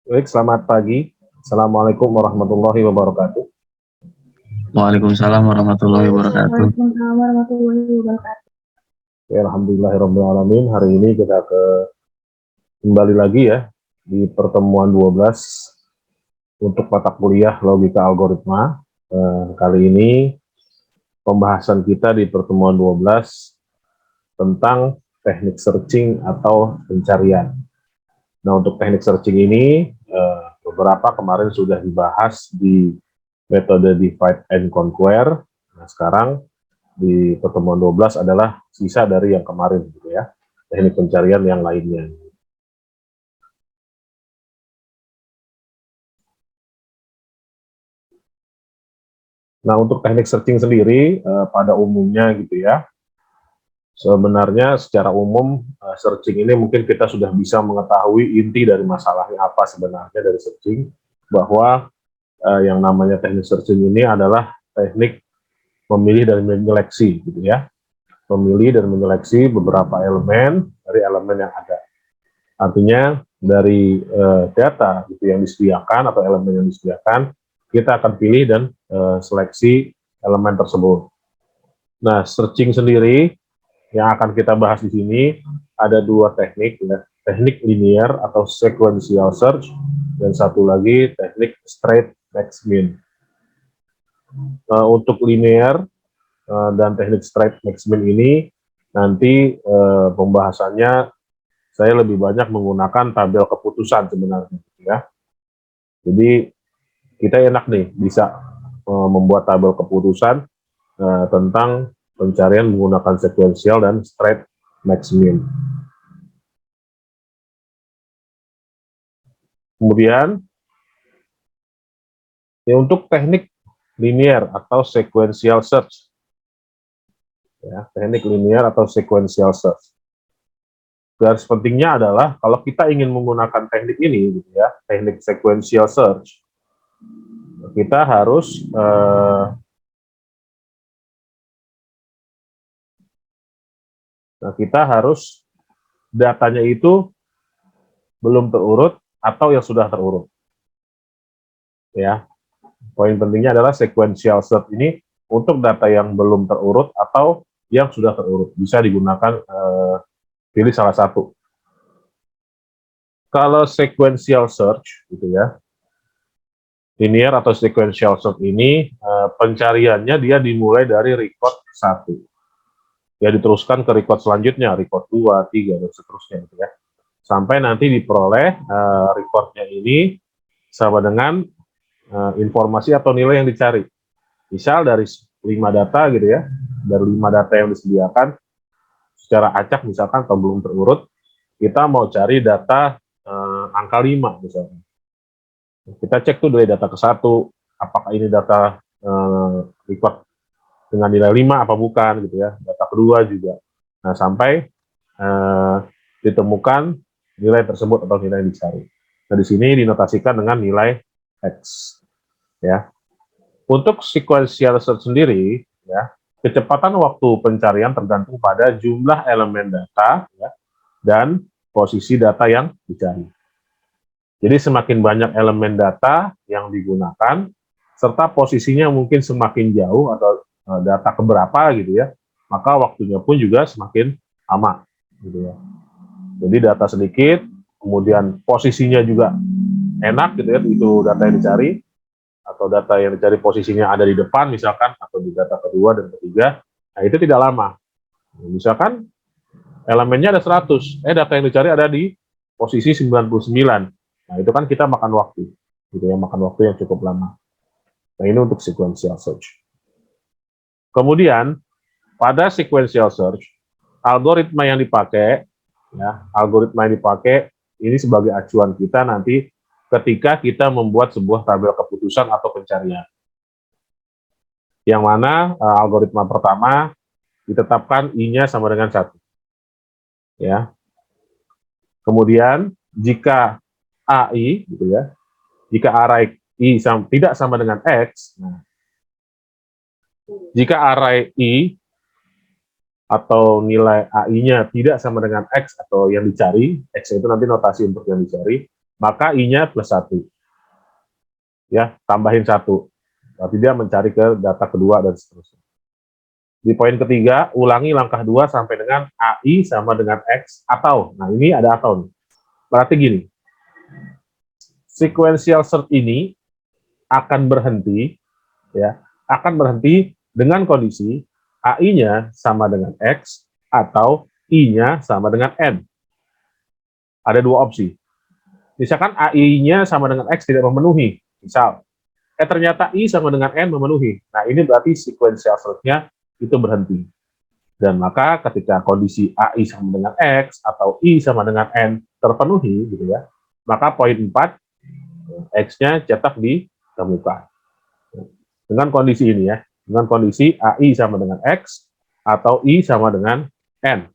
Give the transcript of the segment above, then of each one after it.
Baik, selamat pagi. Assalamualaikum warahmatullahi wabarakatuh. Waalaikumsalam warahmatullahi wabarakatuh. Waalaikumsalam warahmatullahi wabarakatuh. Ya, alhamdulillahirrahmanirrahim. Hari ini kita kembali lagi ya di pertemuan 12 untuk mata kuliah logika algoritma. Kali ini pembahasan kita di pertemuan 12 tentang teknik searching atau pencarian. Nah, untuk teknik searching ini beberapa kemarin sudah dibahas di metode divide and conquer. Nah, sekarang di pertemuan 12 adalah sisa dari yang kemarin gitu ya, teknik pencarian yang lainnya. Nah, untuk teknik searching sendiri pada umumnya gitu ya, sebenarnya secara umum searching ini mungkin kita sudah bisa mengetahui inti dari masalahnya apa sebenarnya dari searching, bahwa yang namanya teknik searching ini adalah teknik memilih dan menyeleksi gitu ya, memilih dan menyeleksi beberapa elemen dari elemen yang ada. Artinya dari data gitu yang disediakan atau elemen yang disediakan, kita akan pilih dan seleksi elemen tersebut. Nah, searching sendiri yang akan kita bahas di sini ada dua teknik ya, teknik linear atau sequential search dan satu lagi teknik straight max min. Untuk linear dan teknik straight max min ini nanti pembahasannya saya lebih banyak menggunakan tabel keputusan sebenarnya ya. Jadi kita enak nih bisa membuat tabel keputusan tentang pencarian menggunakan sequential dan straight max min. Kemudian ya, untuk teknik linear atau sequential search ya, teknik linear atau sequential search. Garis pentingnya adalah kalau kita ingin menggunakan teknik ini gitu ya, teknik sequential search, kita harus datanya itu belum terurut atau yang sudah terurut. Ya, poin pentingnya adalah sequential search ini untuk data yang belum terurut atau yang sudah terurut, bisa digunakan pilih salah satu. Kalau sequential search gitu ya, linear atau sequential search ini pencariannya dia dimulai dari record 1. Ya diteruskan ke record selanjutnya, record 2, 3 dan seterusnya gitu ya. Sampai nanti diperoleh recordnya ini sama dengan informasi atau nilai yang dicari. Misal dari 5 data gitu ya, dari 5 data yang disediakan secara acak misalkan atau belum terurut, kita mau cari data angka 5 misalnya. Kita cek tuh dari data ke 1, apakah ini data record dengan nilai 5 apa bukan gitu ya, data kedua juga. Nah, sampai ditemukan nilai tersebut atau nilai yang dicari. Nah, di sini dinotasikan dengan nilai X. Ya. Untuk sequential search sendiri, ya, kecepatan waktu pencarian tergantung pada jumlah elemen data ya, dan posisi data yang dicari. Jadi semakin banyak elemen data yang digunakan, serta posisinya mungkin semakin jauh atau data keberapa gitu ya, maka waktunya pun juga semakin lama gitu ya. Jadi data sedikit, kemudian posisinya juga enak gitu ya, itu data yang dicari, atau data yang dicari posisinya ada di depan misalkan, atau di data kedua dan ketiga, nah itu tidak lama. Misalkan elemennya ada 100, data yang dicari ada di posisi 99. Nah itu kan kita makan waktu, gitu ya, makan waktu yang cukup lama. Nah ini untuk sequential search. Kemudian pada sequential search, algoritma yang dipakai, ya, algoritma yang dipakai ini sebagai acuan kita nanti ketika kita membuat sebuah tabel keputusan atau pencarian. Yang mana algoritma pertama ditetapkan I-nya sama dengan 1. Ya. Kemudian jika AI gitu ya, jika array I tidak sama dengan X, nah, jika array I atau nilai AI-nya tidak sama dengan X atau yang dicari, X itu nanti notasi untuk yang dicari, maka I-nya plus 1. Ya, tambahin 1. Berarti dia mencari ke data kedua dan seterusnya. Di poin ketiga, ulangi langkah 2 sampai dengan AI sama dengan X atau, nah ini ada atau nih. Berarti gini, sequential search ini akan berhenti, ya, akan berhenti dengan kondisi AI-nya sama dengan X atau I-nya sama dengan N. Ada dua opsi. Misalkan AI-nya sama dengan X tidak memenuhi, misal, ternyata I sama dengan N memenuhi. Nah, ini berarti sequential search-nya itu berhenti. Dan maka ketika kondisi AI sama dengan X atau I sama dengan N terpenuhi, gitu ya, maka poin 4, X-nya cetak ditemukan. Dengan kondisi ini ya, dengan kondisi AI sama dengan X atau I sama dengan N.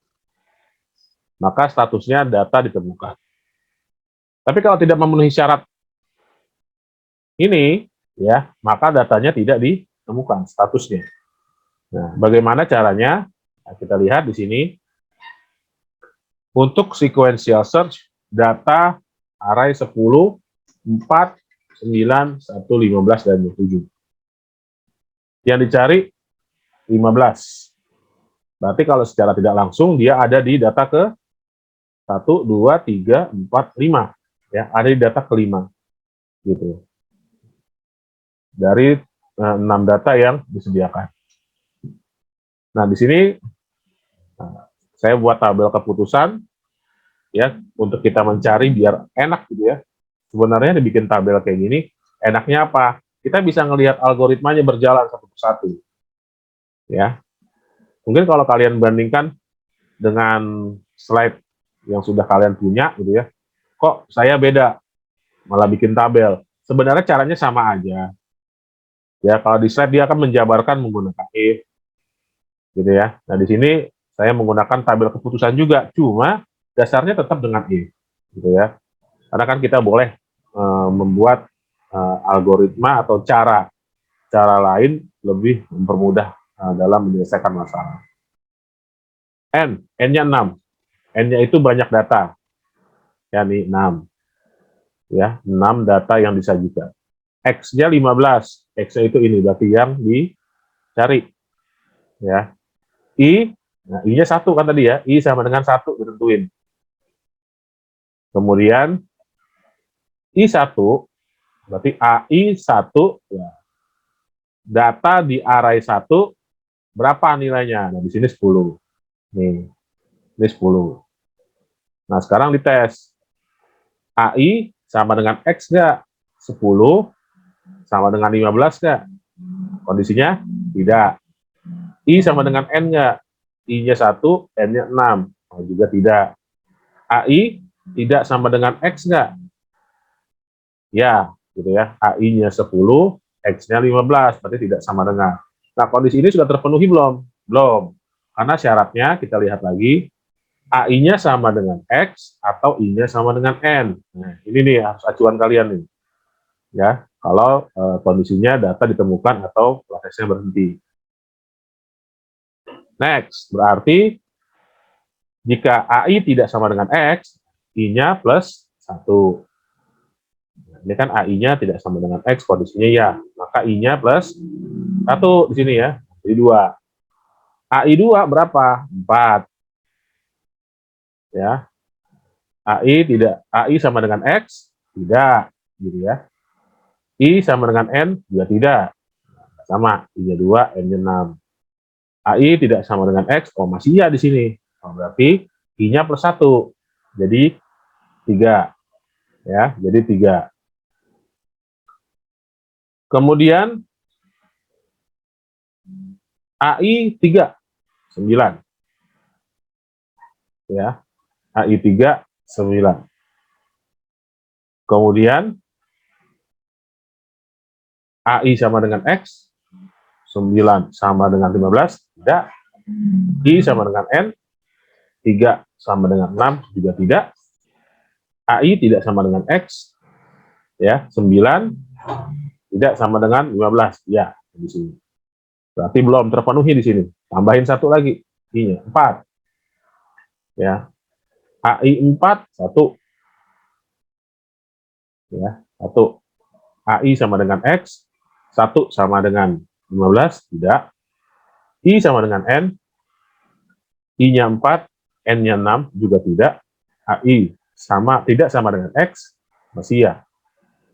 Maka statusnya data ditemukan. Tapi kalau tidak memenuhi syarat ini, ya, maka datanya tidak ditemukan statusnya. Nah, bagaimana caranya? Nah, kita lihat di sini. Untuk sequential search, data array 10, 4, 9, 1, 15, dan 7. Yang dicari 15. Berarti kalau secara tidak langsung, dia ada di data ke 1, 2, 3, 4, 5. Ya, ada di data kelima. Gitu. Dari 6 data yang disediakan. Nah, di sini saya buat tabel keputusan ya untuk kita mencari biar enak gitu ya. Sebenarnya dibikin tabel kayak gini, enaknya apa? Kita bisa ngelihat algoritmanya berjalan satu persatu. Ya. Mungkin kalau kalian bandingkan dengan slide yang sudah kalian punya gitu ya. Kok saya beda? Malah bikin tabel. Sebenarnya caranya sama aja. Ya, kalau di slide dia akan menjabarkan menggunakan if gitu ya. Nah, di sini saya menggunakan tabel keputusan juga, cuma dasarnya tetap dengan if gitu ya. Karena kan kita boleh membuat algoritma atau cara lain lebih mempermudah dalam menyelesaikan masalah. N-nya 6. N-nya itu banyak data. Ya, nih 6. Ya, 6 data yang disajikan. X-nya 15. X-nya itu ini berarti yang dicari. Ya. Nah, I-nya 1 kan tadi ya. I sama dengan 1 ditentuin. Kemudian I1 berarti AI1 ya. Data di array 1 berapa nilainya? Nah, di sini 10. Nih. Ini 10. Nah, sekarang dites. AI sama dengan X nggak? 10 sama dengan 15 nggak? Kondisinya tidak. I sama dengan N nggak? I-nya 1, N-nya 6. Oh, juga tidak. AI tidak sama dengan X nggak? Ya, gitu ya. AI-nya 10, X-nya 15, berarti tidak sama dengan. Nah, kondisi ini sudah terpenuhi belum? Belum. Karena syaratnya, kita lihat lagi, AI-nya sama dengan X atau I-nya sama dengan N. Nah, ini nih harus acuan kalian nih. Ya, kalau kondisinya data ditemukan atau prosesnya berhenti. Next, berarti jika AI tidak sama dengan X, I-nya plus 1. Ini kan AI-nya tidak sama dengan X, kondisinya ya. Maka I-nya plus 1 di sini ya. Jadi 2. AI2 berapa? 4. Ya. AI sama dengan X? Tidak. Gitu ya. I sama dengan N? Juga tidak. Sama. I-nya 2, N-nya 6. AI tidak sama dengan X? Oh, masih ya di sini. Oh, berarti I-nya plus 1. Jadi 3. Ya, jadi 3. Kemudian AI 3, 9. Ya, AI 3, 9. Kemudian AI sama dengan X, 9 sama dengan 15, tidak. I sama dengan N, 3 sama dengan 6, juga tidak. AI tidak sama dengan X, ya, 9, tidak sama dengan 15, ya, di sini. Berarti belum terpenuhi di sini. Tambahin 1 lagi, I-nya 4. Ya. AI 4, 1. Ya, 1 AI sama dengan X, 1 sama dengan 15, tidak. I sama dengan N, I-nya 4, N-nya 6, juga tidak. AI tidak sama dengan X, masih ya.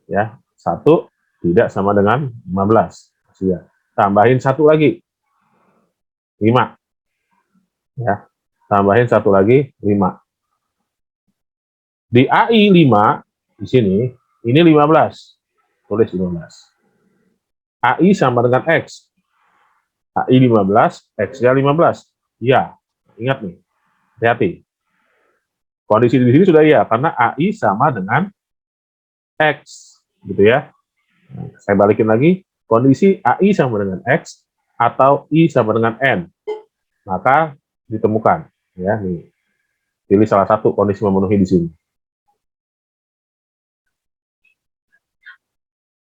Ya, 1 tidak sama dengan 15, masih ya. Tambahin 1 lagi, 5. Ya, tambahin 1 lagi, 5. Di AI 5, di sini, ini 15. Tulis 15. AI sama dengan X. AI 15, X-nya 15. Ya, ingat nih, hati-hati. Kondisi di sini sudah ya, karena AI sama dengan X, gitu ya. Nah, saya balikin lagi, kondisi AI sama dengan X atau I sama dengan N, maka ditemukan. Ya, nih. Pilih salah satu kondisi memenuhi di sini.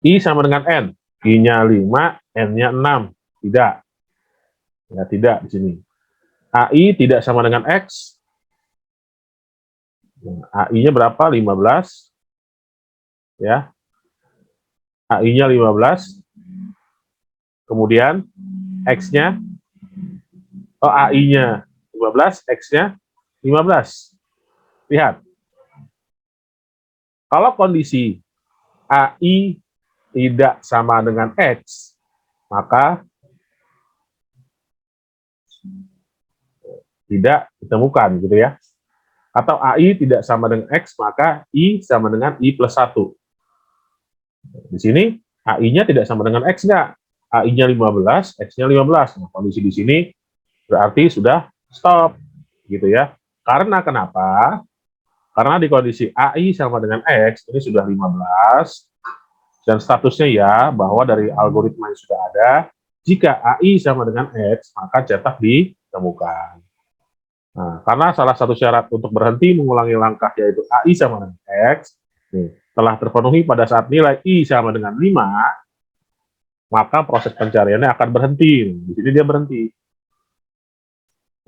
I sama dengan N, I-nya 5, N-nya 6, tidak. Ya, tidak di sini. AI tidak sama dengan X, AI-nya berapa? 15. Ya. AI-nya 15. Kemudian X-nya, AI-nya 15, X-nya 15. Lihat. Kalau kondisi AI tidak sama dengan X, maka tidak ditemukan, gitu ya. Atau AI tidak sama dengan X, maka I sama dengan I plus 1. Di sini, AI-nya tidak sama dengan X, enggak? AI-nya 15, X-nya 15. Nah, kondisi di sini berarti sudah stop, gitu ya. Karena kenapa? Karena di kondisi AI sama dengan X, ini sudah 15, dan statusnya ya, bahwa dari algoritma yang sudah ada, jika AI sama dengan X, maka cetak ditemukan. Nah, karena salah satu syarat untuk berhenti mengulangi langkah yaitu AI sama dengan X, nih, telah terpenuhi pada saat nilai I sama dengan 5, maka proses pencariannya akan berhenti. Di sini dia berhenti.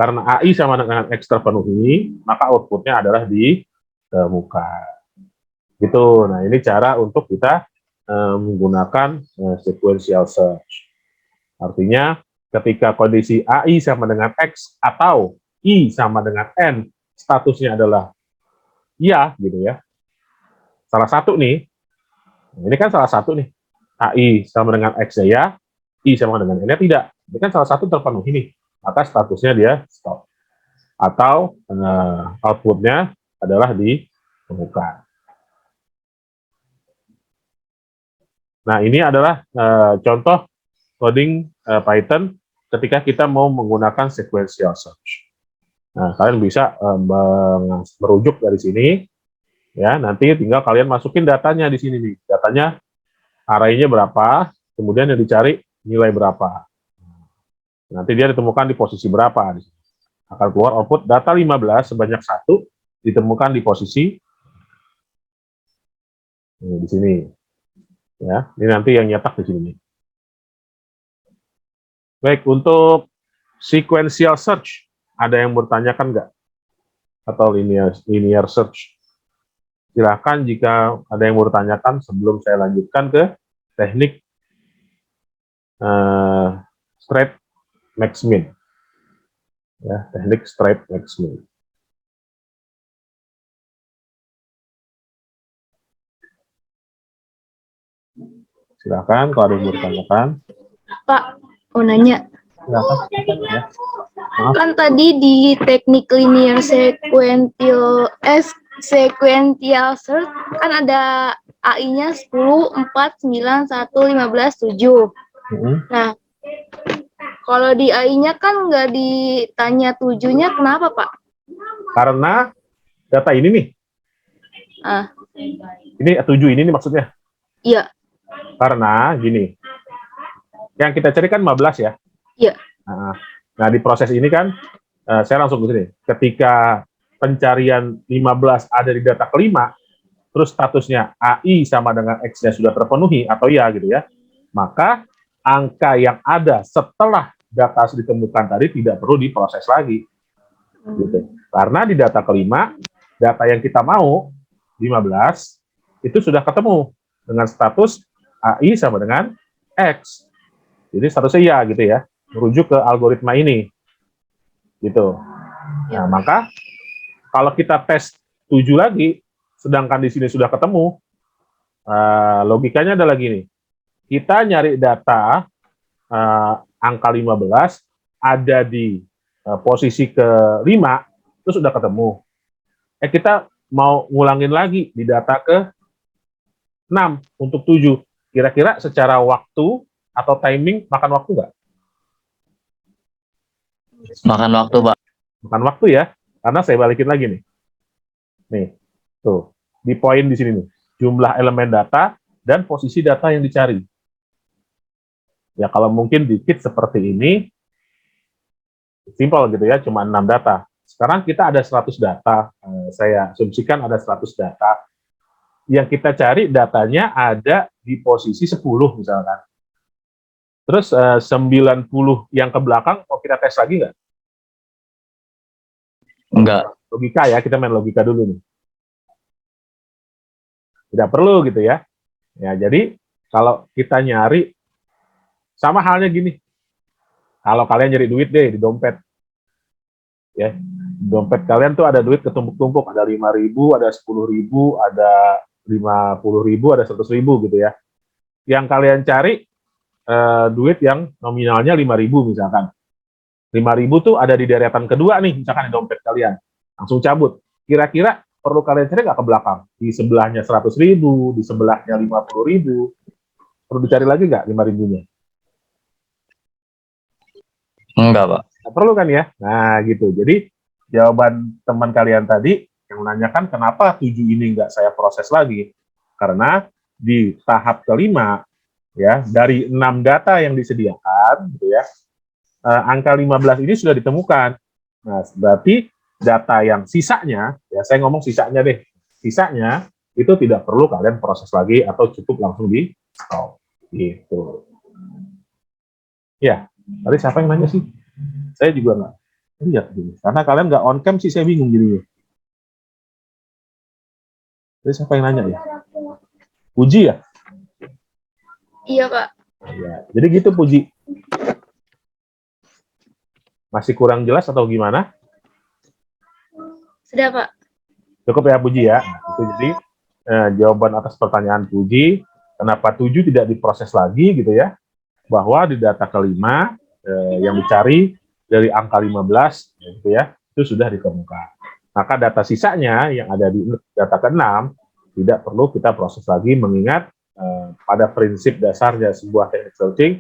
Karena AI sama dengan X terpenuhi, maka outputnya adalah ditemukan. Gitu. Nah, ini cara untuk kita menggunakan sequential search. Artinya, ketika kondisi AI sama dengan X atau I sama dengan N, statusnya adalah iya, gitu ya. Salah satu nih, ini kan salah satu nih, AI sama dengan X ya, I sama dengan N tidak. Ini kan salah satu terpenuhi nih, maka statusnya dia stop. Atau outputnya adalah ditemukan. Nah, ini adalah contoh coding Python ketika kita mau menggunakan sequential search. Nah, kalian bisa merujuk dari sini, ya. Nanti tinggal kalian masukin datanya di sini nih. Datanya array-nya berapa, kemudian yang dicari nilai berapa. Nanti dia ditemukan di posisi berapa. Akan keluar output data 15 sebanyak 1 ditemukan di posisi di sini. Ya, ini nanti yang nyetak di sini. Baik, untuk sequential search, ada yang bertanyakan nggak? Atau linear search? Silakan jika ada yang mau ditanyakan sebelum saya lanjutkan ke teknik straight max min. Ya, teknik straight max min. Silakan kalau ada yang mau ditanyakan. Pak, mau nanya. Silakan. Ya. Maaf. Kan tadi di teknik linear sequential search kan ada AI-nya 10, 4, 9, 1, 15, 7. Nah, kalau di AI-nya kan nggak ditanya 7-nya, kenapa, Pak? Karena data ini nih. Ini 7 ini nih maksudnya. Iya. Karena gini, yang kita cari kan 15 ya. Iya. Nah, di proses ini kan, saya langsung ke sini. Ketika pencarian 15 ada di data kelima, terus statusnya AI sama dengan X-nya sudah terpenuhi, atau ya gitu ya, maka angka yang ada setelah data ditemukan tadi tidak perlu diproses lagi. Gitu. Karena di data kelima, data yang kita mau, 15, itu sudah ketemu dengan status AI sama dengan X. Jadi statusnya ya gitu ya, merujuk ke algoritma ini. Gitu. Nah, maka kalau kita tes 7 lagi, sedangkan di sini sudah ketemu, logikanya adalah gini. Kita nyari data angka 15 ada di posisi ke-5, itu sudah ketemu. Kita mau ngulangin lagi di data ke-6 untuk 7. Kira-kira secara waktu atau timing makan waktu nggak? Makan waktu, Pak. Makan waktu ya, karena saya balikin lagi nih. Nih, tuh, di poin di sini nih. Jumlah elemen data dan posisi data yang dicari. Ya, kalau mungkin dikit seperti ini, simpel gitu ya, cuma 6 data. Sekarang kita ada 100 data, saya asumsikan ada 100 data. Yang kita cari datanya ada di posisi 10 misalkan. Terus 90 yang ke belakang mau kita tes lagi nggak? Enggak. Logika ya, kita main logika dulu nih. Tidak perlu gitu ya. Ya, jadi kalau kita nyari, sama halnya gini. Kalau kalian nyari duit deh di dompet. Ya, dompet kalian tuh ada duit ketumpuk-tumpuk, ada 5.000, ada 10.000, ada 50.000, ada 100.000 gitu ya. Yang kalian cari duit yang nominalnya 5.000 misalkan. 5.000 tuh ada di deretan kedua nih, misalkan di dompet kalian. Langsung cabut. Kira-kira perlu kalian cari nggak ke belakang? Di sebelahnya 100.000, di sebelahnya 50.000. Perlu dicari lagi nggak 5.000-nya? Enggak, Pak. Nggak perlu kan ya? Nah, gitu. Jadi, jawaban teman kalian tadi yang menanyakan kenapa 7 ini nggak saya proses lagi. Karena di tahap kelima, ya, dari 6 data yang disediakan, gitu ya, angka 15 ini sudah ditemukan. Nah, berarti data yang sisanya, ya saya ngomong sisanya deh, sisanya itu tidak perlu kalian proses lagi atau cukup langsung di stop. Gitu. Ya, tadi siapa yang nanya sih? Saya juga nggak lihat gini. Karena kalian nggak on cam sih, saya bingung gini. Tadi siapa yang nanya ya? Puji ya? Iya, Pak. Ya, jadi gitu Puji. Masih kurang jelas atau gimana? Sudah, Pak. Cukup ya Puji ya. Itu jadi jawaban atas pertanyaan Puji, kenapa 7 tidak diproses lagi gitu ya, bahwa di data kelima yang dicari dari angka 15 gitu ya, itu sudah ditemukan. Maka data sisanya yang ada di data ke-6 tidak perlu kita proses lagi, mengingat pada prinsip dasarnya sebuah teknik searching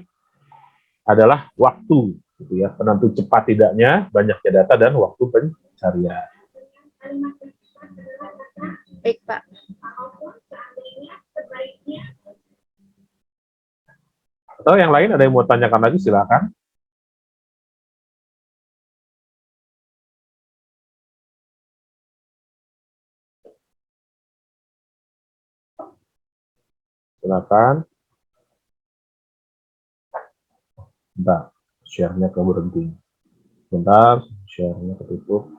adalah waktu gitu ya, penentu cepat tidaknya banyaknya data dan waktu pencarian. Baik, Pak. Atau yang lain ada yang mau tanyakan lagi, silakan. Silakan. Bentar, share-nya ke berhenti. Bentar, share-nya ketutup.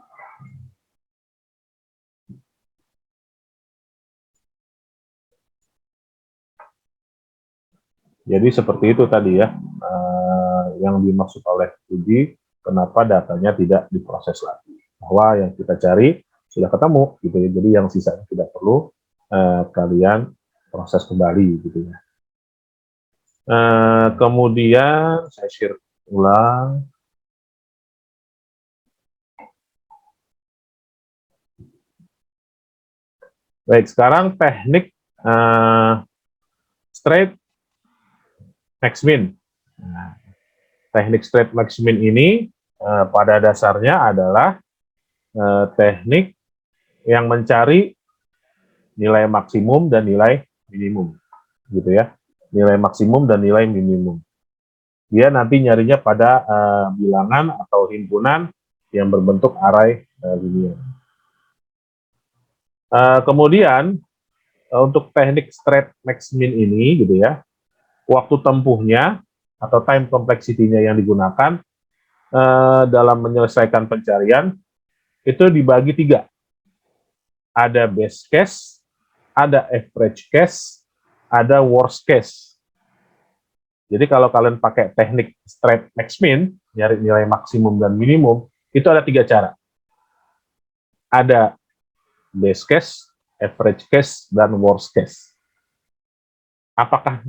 Jadi seperti itu tadi ya, yang dimaksud oleh Puji, kenapa datanya tidak diproses lagi. Bahwa yang kita cari sudah ketemu, gitu ya. Jadi yang sisanya tidak perlu kalian proses kembali, gitu ya. Kemudian saya share ulang. Baik, sekarang teknik straight max min. Nah, teknik straight max min ini pada dasarnya adalah teknik yang mencari nilai maksimum dan nilai minimum, gitu ya. Nilai maksimum dan nilai minimum. Dia nanti nyarinya pada bilangan atau himpunan yang berbentuk array linear. Kemudian untuk teknik straight max min ini, gitu ya, waktu tempuhnya atau time complexity-nya yang digunakan dalam menyelesaikan pencarian itu dibagi 3. Ada best case, ada average case, ada worst case. Jadi kalau kalian pakai teknik straight max min, nyari nilai maksimum dan minimum, itu ada 3 cara. Ada base case, average case, dan worst case. Apakah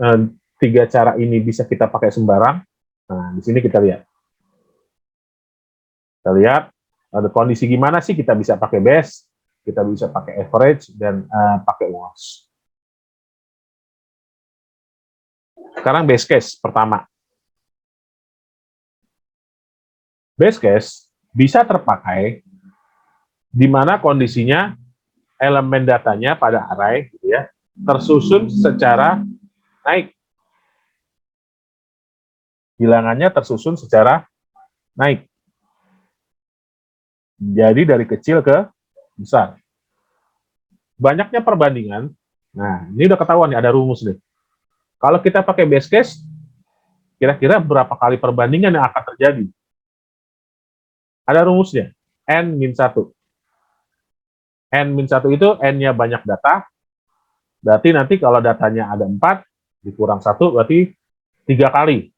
3 cara ini bisa kita pakai sembarang? Nah, di sini kita lihat. Kita lihat ada kondisi gimana sih kita bisa pakai base, kita bisa pakai average, dan pakai worst. Sekarang base case pertama. Base case bisa terpakai di mana kondisinya elemen datanya pada array gitu ya, tersusun secara naik. Bilangannya tersusun secara naik. Jadi dari kecil ke besar. Banyaknya perbandingan. Nah, ini udah ketahuan nih, ada rumus nih. Kalau kita pakai base case, kira-kira berapa kali perbandingan yang akan terjadi? Ada rumusnya, N-1. N-1 itu N-nya banyak data, berarti nanti kalau datanya ada 4, dikurang 1, berarti 3 kali.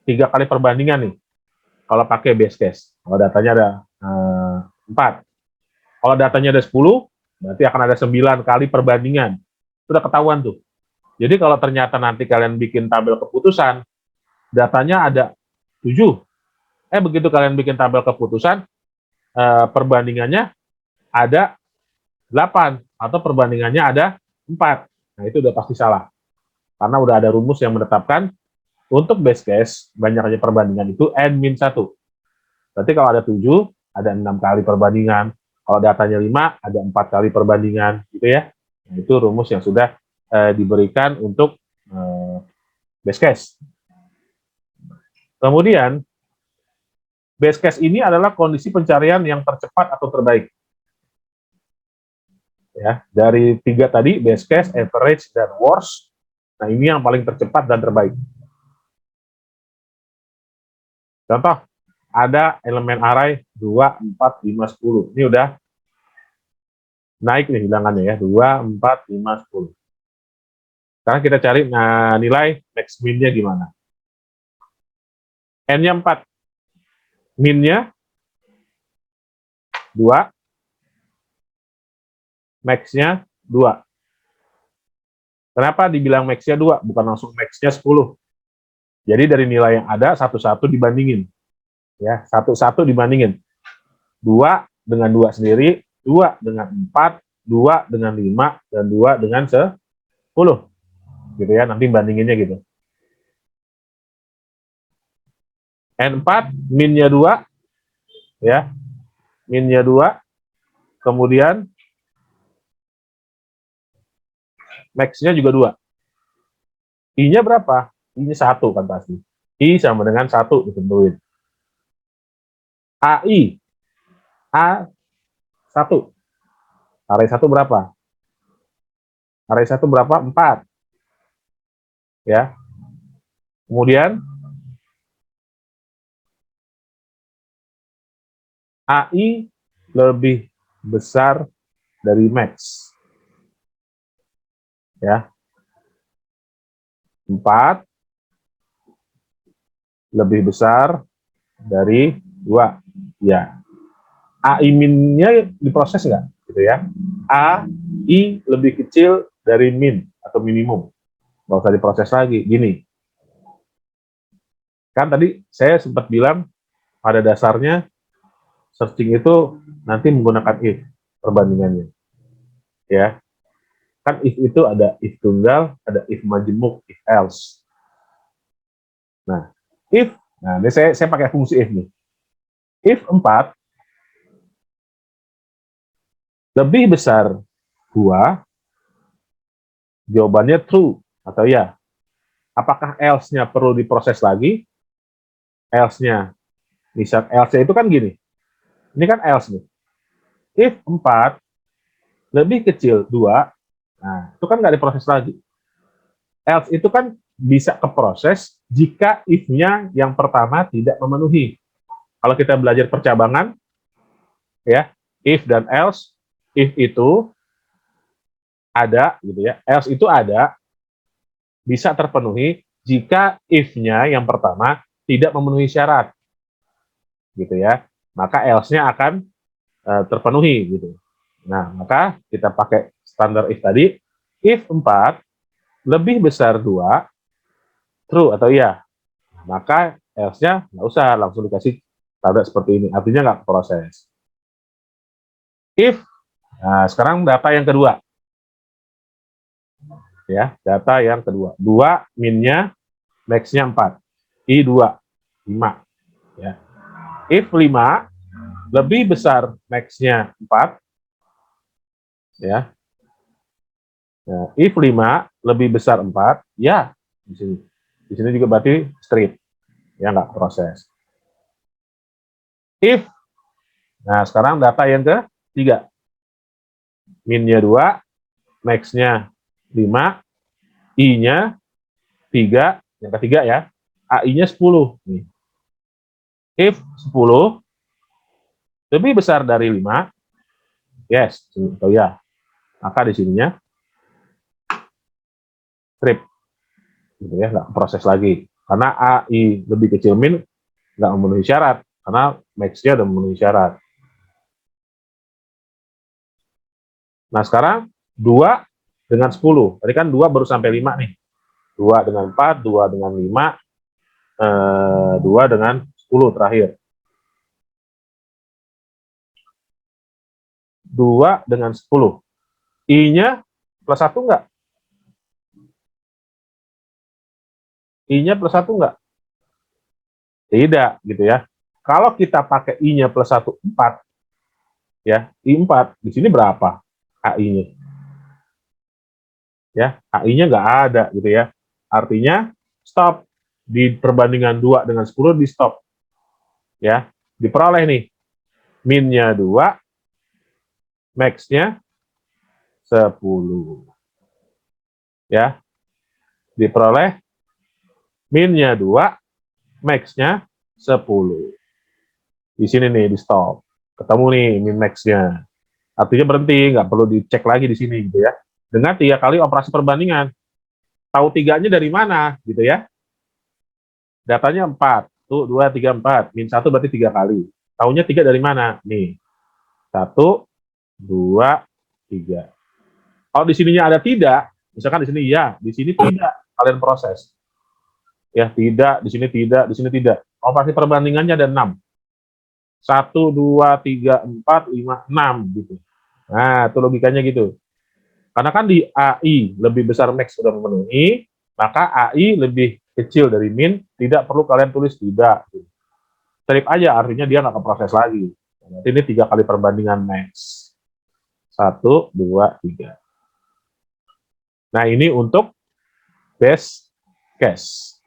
3 kali perbandingan nih, kalau pakai base case. Kalau datanya ada 4. Kalau datanya ada 10, berarti akan ada 9 kali perbandingan. Sudah ketahuan tuh. Jadi kalau ternyata nanti kalian bikin tabel keputusan, datanya ada 7. Begitu kalian bikin tabel keputusan, perbandingannya ada 8, atau perbandingannya ada 4. Nah, itu udah pasti salah. Karena udah ada rumus yang menetapkan, untuk base case, banyaknya perbandingan itu N-1. Berarti kalau ada 7, ada 6 kali perbandingan. Kalau datanya 5, ada 4 kali perbandingan. Gitu ya. Nah, itu rumus yang sudah diberikan untuk base case. Kemudian, base case ini adalah kondisi pencarian yang tercepat atau terbaik. Ya, dari 3 tadi, base case, average, dan worst. Nah, ini yang paling tercepat dan terbaik. Contoh, ada elemen array 2, 4, 5, 10. Ini udah naik nih bilangannya ya, 2, 4, 5, 10. Sekarang kita cari nilai max min-nya gimana. N-nya 4. Min-nya 2. Max-nya 2. Kenapa dibilang max-nya 2? Bukan langsung max-nya 10. Jadi dari nilai yang ada, satu-satu dibandingin. Ya, satu-satu dibandingin. 2 dengan 2 sendiri, 2 dengan 4, 2 dengan 5, dan 2 dengan 10. Gitu ya, nanti bandinginnya gitu. N4, min-nya 2, ya, min-nya 2, kemudian max-nya juga 2. I-nya berapa? I-nya 1 kan pasti. I sama dengan 1 ditentuin. AI, A1. Array 1 berapa? Array 1 berapa? 4. Ya. Kemudian AI lebih besar dari max. Ya. 4 lebih besar dari 2. Ya. AI min-nya diproses nggak? Gitu ya. AI lebih kecil dari min atau minimum. Nggak usah diproses lagi. Gini. Kan tadi saya sempat bilang pada dasarnya searching itu nanti menggunakan if perbandingannya. Ya. Kan if itu ada if tunggal, ada if majemuk, if else. Nah, if, nah ini saya pakai fungsi if nih. If 4 lebih besar 2, jawabannya true atau ya. Apakah else-nya perlu diproses lagi? Else-nya, misal else-nya itu kan gini. Ini kan else nih. If 4 lebih kecil 2, nah itu kan nggak diproses lagi. Else itu kan bisa keproses jika if-nya yang pertama tidak memenuhi. Kalau kita belajar percabangan, ya, if dan else, if itu ada gitu ya, else itu ada, bisa terpenuhi jika if-nya yang pertama tidak memenuhi syarat gitu ya, maka else-nya akan terpenuhi gitu. Nah, maka kita pakai standar if tadi, if 4 lebih besar 2, true atau iya, maka else-nya nggak usah langsung dikasih tanda seperti ini, artinya nggak proses. If, nah sekarang data yang kedua, ya, data yang kedua, 2 min-nya, max-nya 4, I2, 5, ya. If 5 lebih besar max-nya 4, ya. Nah, if 5 lebih besar 4, ya, di sini. Di sini juga berarti straight, ya, nggak proses. If, nah sekarang data yang ketiga, min-nya 2, max-nya 5, I-nya 3, yang ketiga ya, AI-nya 10. Nih. If 10 lebih besar dari 5, yes, atau ya, maka di sininya strip, gitu ya, nggak proses lagi. Karena AI lebih kecil min, nggak memenuhi syarat, karena max-nya udah memenuhi syarat. Nah, sekarang 2 dengan 10. Tadi kan 2 baru sampai 5 nih. 2 dengan 4, 2 dengan 5, 2 dengan 10 terakhir. 2 dengan 10. I-nya plus 1 enggak? I-nya plus 1 enggak? Tidak, gitu ya. Kalau kita pakai I-nya plus 1, 4. Ya, I4, di sini berapa AI-nya? Ya, AI-nya nggak ada, gitu ya. Artinya, stop. Di perbandingan 2 dengan 10, di stop. Ya, diperoleh nih. Min-nya 2, max-nya 10. Ya, diperoleh min-nya 2, max-nya 10. Di sini nih, di stop. Ketemu nih min max-nya. Artinya berhenti, nggak perlu dicek lagi di sini gitu ya. Dengan 3 kali operasi perbandingan. Tahu 3-nya dari mana gitu ya. Datanya 4. Tuh, 2, 3, 4. Min 1 berarti 3 kali. Tahunya 3 dari mana? Nih. 1, 2, 3. Kalau di sininya ada tidak, misalkan di sini ya, di sini tidak, kalian proses. Ya, tidak, di sini tidak, di sini tidak. Operasi perbandingannya ada 6. 1, 2, 3, 4, 5, 6 gitu. Nah, itu logikanya gitu. Karena kan di AI lebih besar max sudah memenuhi, maka AI lebih kecil dari min, tidak perlu kalian tulis tidak. Strip aja, artinya dia nggak keproses lagi. Berarti ini 3 kali perbandingan max. 1, 2, 3. Nah, ini untuk best case.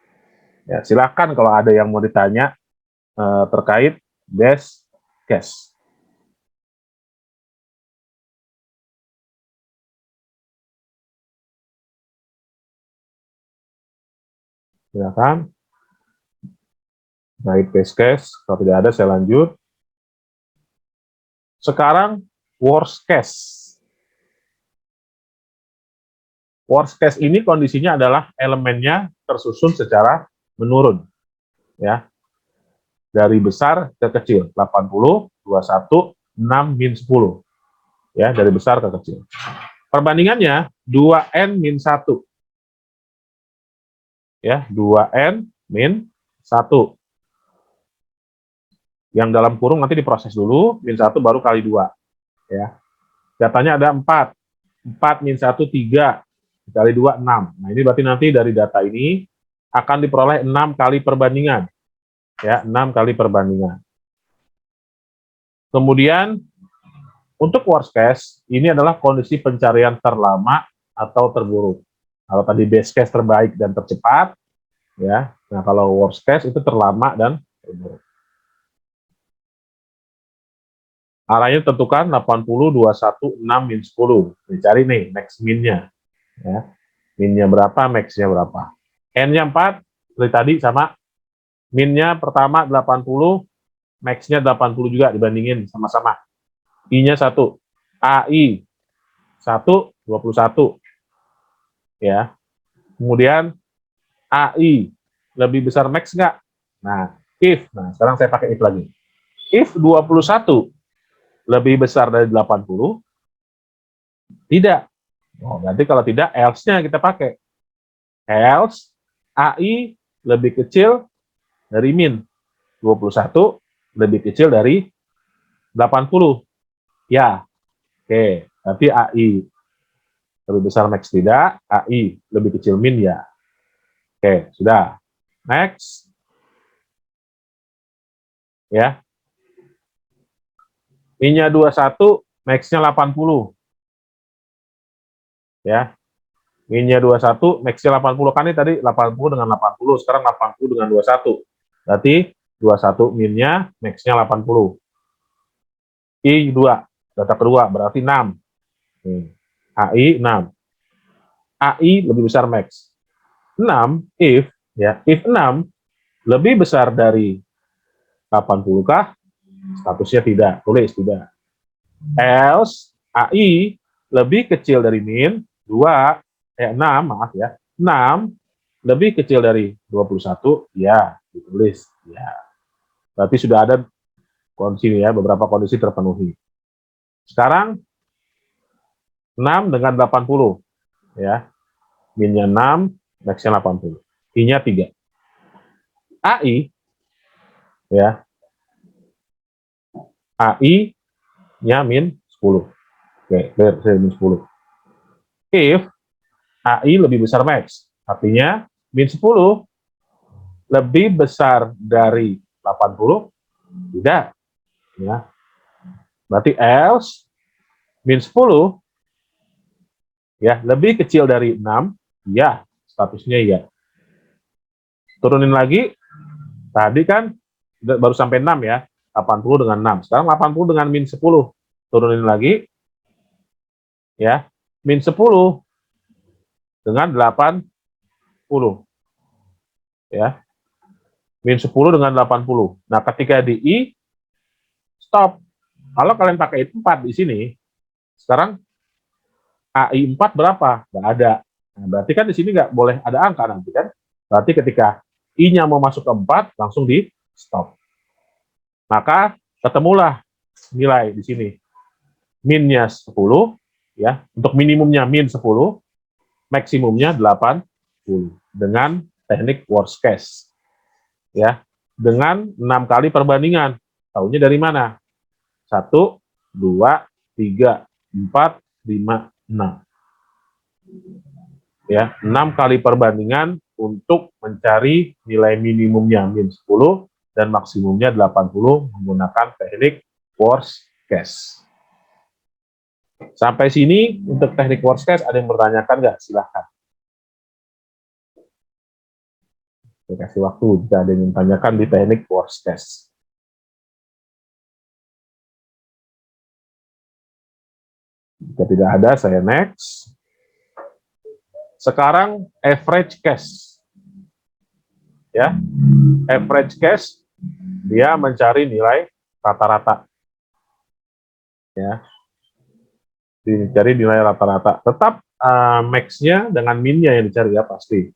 Ya, silakan kalau ada yang mau ditanya terkait best case. Silakan. Baik, best case. Kalau tidak ada, saya lanjut. Sekarang, worst case. Worst case ini kondisinya adalah elemennya tersusun secara menurun. Ya. Dari besar ke kecil. 80, 21, 6, min 10. Ya, dari besar ke kecil. Perbandingannya 2n min 1. Ya, 2n min 1. Yang dalam kurung nanti diproses dulu, min 1 baru kali 2. Ya. Datanya ada 4. 4 min 1, 3. Kali 2, 6. Nah, ini berarti nanti dari data ini akan diperoleh 6 kali perbandingan. Ya, 6 kali perbandingan. Kemudian, untuk worst case, ini adalah kondisi pencarian terlama atau terburuk. Kalau tadi best case terbaik dan tercepat, ya. Nah, kalau worst case itu terlama dan terburuk. Arahnya tentukan 80, 21, 6, min 10. Dicari nih, max min-nya. Ya. Min-nya berapa, max-nya berapa. N-nya 4, seperti tadi sama. Min-nya pertama 80, max-nya 80 juga dibandingin sama-sama. I-nya 1. AI 1, 21. Ya. Kemudian AI lebih besar max nggak? Nah, sekarang saya pakai if lagi. If 21 lebih besar dari 80, tidak. Oh, berarti kalau tidak, else-nya kita pakai. Else, AI lebih kecil dari min. 21 lebih kecil dari 80. Ya, oke. Berarti AI lebih besar max tidak, AI lebih kecil min ya. Oke, sudah. Next. Ya. Min-nya 21, max-nya 80. Ya. Min-nya 21, max-nya 80. Kan ini tadi 80 dengan 80, sekarang 80 dengan 21. Berarti 21 min-nya, max-nya 80. I 2, data kedua, berarti 6. AI 6. AI lebih besar max. 6, if 6 lebih besar dari 80 kah? Statusnya tidak, tulis tidak. Else, AI lebih kecil dari min, 6, maaf ya, 6 lebih kecil dari 21, ya, ditulis, ya. Berarti sudah ada kondisi ya, beberapa kondisi terpenuhi. Sekarang, 6 dengan 80, ya, min-nya 6, max-nya 80, I-nya 3. AI, ya, AI-nya min 10. Oke, clear, saya min 10. If AI lebih besar max, artinya min 10 lebih besar dari 80, tidak. Ya. Berarti else min 10 ya lebih kecil dari 6, ya, statusnya ya. Turunin lagi, tadi kan baru sampai 6 ya, 80 dengan 6. Sekarang 80 dengan min 10. Turunin lagi, ya, min 10 dengan 80. Ya, min 10 dengan 80. Nah, ketika di I, stop. Kalau kalian pakai 4 di sini, sekarang AI 4 berapa? Nggak ada. Nah, berarti kan di sini nggak boleh ada angka nanti kan. Berarti ketika I-nya mau masuk ke 4, langsung di stop. Maka ketemulah nilai di sini. Min-nya 10, ya. Untuk minimumnya min 10, maksimumnya 80 dengan teknik worst case. Ya. Dengan 6 kali perbandingan. Tahunya dari mana? 1, 2, 3, 4, 5, 6. Ya, 6 kali perbandingan untuk mencari nilai minimumnya min 10 dan maksimumnya 80 menggunakan teknik worst case. Sampai sini untuk teknik worst case ada yang bertanyakan nggak? Silahkan. Saya kasih waktu jika ada yang bertanyakan di teknik worst case. Jika tidak ada, saya next. Sekarang average case. Ya. Average case dia mencari nilai rata-rata. Ya. Dicari nilai rata-rata. Tetap max-nya dengan min-nya yang dicari ya pasti.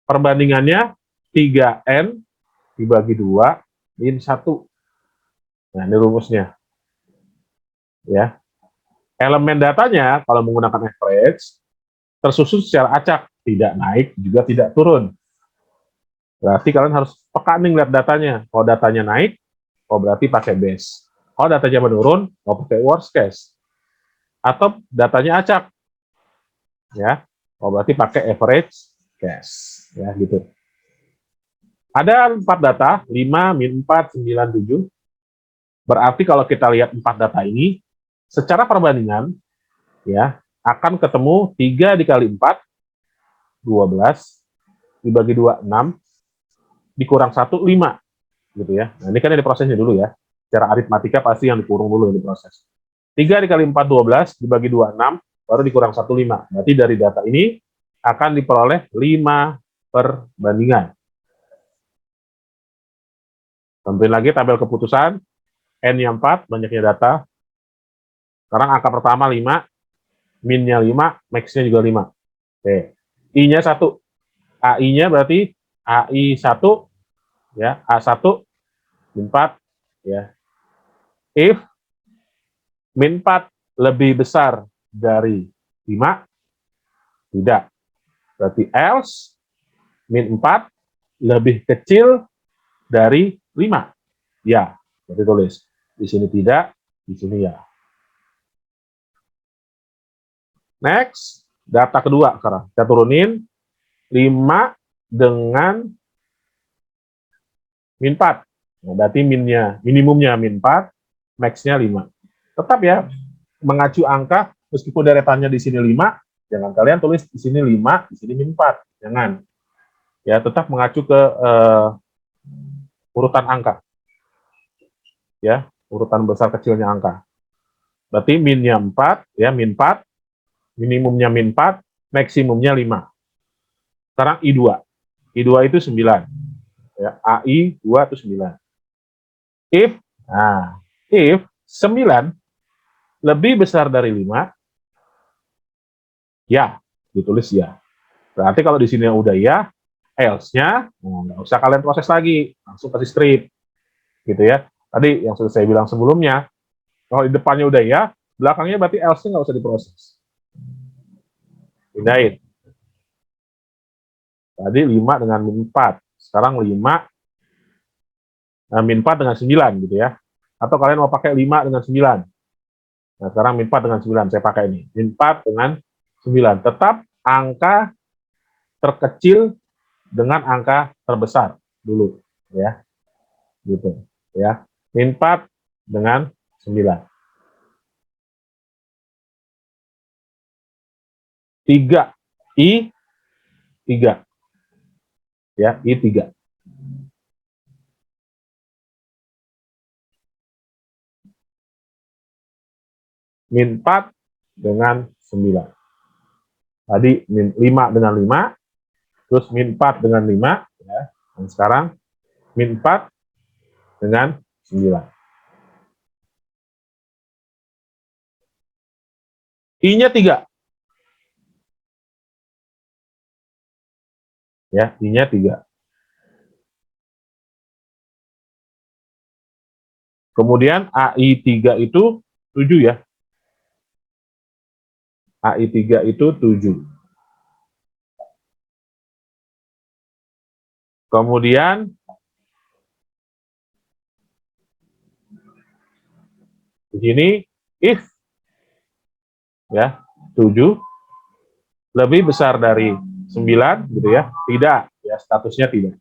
Perbandingannya 3N dibagi 2 min 1. Nah, ini rumusnya. Ya. Elemen datanya kalau menggunakan average tersusun secara acak, tidak naik juga tidak turun. Berarti kalian harus peka nih lihat datanya. Kalau datanya naik, berarti pakai base. Kalau datanya menurun, pakai worst case. Atau datanya acak, ya, berarti pakai average case, ya gitu. Ada 4 data, 5, min 4, 9, 7. Berarti kalau kita lihat 4 data ini, secara perbandingan, ya, akan ketemu 3 dikali 4, 12, dibagi 2, 6, dikurang 1, 5. Gitu ya. Nah, ini kan ini prosesnya dulu ya. Secara aritmatika pasti yang dikurung dulu yang diproses. 3 dikali 4, 12, dibagi 2, 6, baru dikurang 1, 5. Berarti dari data ini akan diperoleh 5 perbandingan. Tentuin lagi tabel keputusan, N-nya 4, banyaknya data. Sekarang angka pertama 5, Min-nya 5, max-nya juga 5. Oke. I-nya 1. AI-nya berarti AI 1, ya, A1 min 4, ya. If min 4 lebih besar dari 5, tidak. Berarti else min 4 lebih kecil dari 5. Ya, berarti tulis. Di sini tidak, di sini ya. Next, data kedua sekarang. Kita turunin 5 dengan min 4. Nah, berarti minimumnya min 4, max-nya 5. Tetap ya, mengacu angka, meskipun deretannya di sini 5, jangan kalian tulis di sini 5, di sini min 4. Jangan. Ya, tetap mengacu ke urutan angka. Ya, urutan besar kecilnya angka. Berarti minnya 4, ya, min 4, minimumnya min 4, maksimumnya 5. Sekarang I2. I2 itu 9. Ya, AI 2 itu 9. If, nah, if 9 lebih besar dari 5, ya, ditulis ya. Berarti kalau di sini udah ya, else-nya, nggak usah kalian proses lagi, langsung kasih strip. Gitu ya. Tadi yang sudah saya bilang sebelumnya, kalau di depannya udah ya, belakangnya berarti else-nya nggak usah diproses. Pindahin. Tadi 5 dengan min 4. Sekarang 5 min 4 dengan 9 gitu ya. Atau kalian mau pakai 5 dengan 9. Nah, sekarang min 4 dengan 9 saya pakai ini. Min 4 dengan 9. Tetap angka terkecil dengan angka terbesar dulu ya. Gitu ya. Min 4 dengan 9. 3 I 3 ya, I 3. Min 4 dengan 9. Tadi min 5 dengan 5, terus min 4 dengan 5, ya. Dan sekarang min 4 dengan 9. I-nya 3. Ya, I-nya 3. Kemudian AI3 itu 7 ya. AI3 itu 7. Kemudian di sini if ya 7 lebih besar dari 9 gitu ya. Tidak, ya statusnya tidak.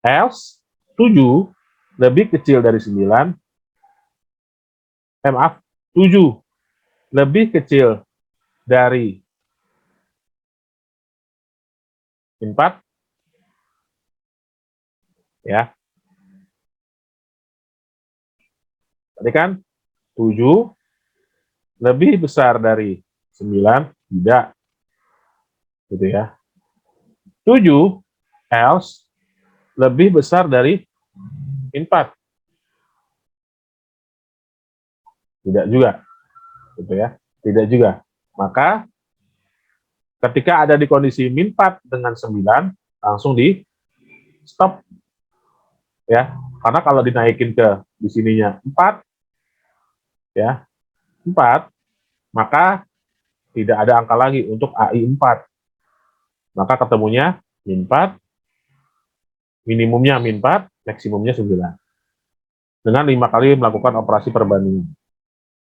Else 7 lebih kecil dari 9. Maaf, 7 lebih kecil dari 4 ya. Tadi kan 7 lebih besar dari 9, tidak. Gitu ya. 7 else lebih besar dari 4. Tidak juga. Gitu ya. Tidak juga. Maka ketika ada di kondisi min 4 dengan 9, langsung di stop. Ya. Karena kalau dinaikin ke di sininya 4 ya, 4, maka tidak ada angka lagi untuk AI 4. Maka ketemunya min 4, minimumnya min 4, maksimumnya 9. Dengan 5 kali melakukan operasi perbandingan.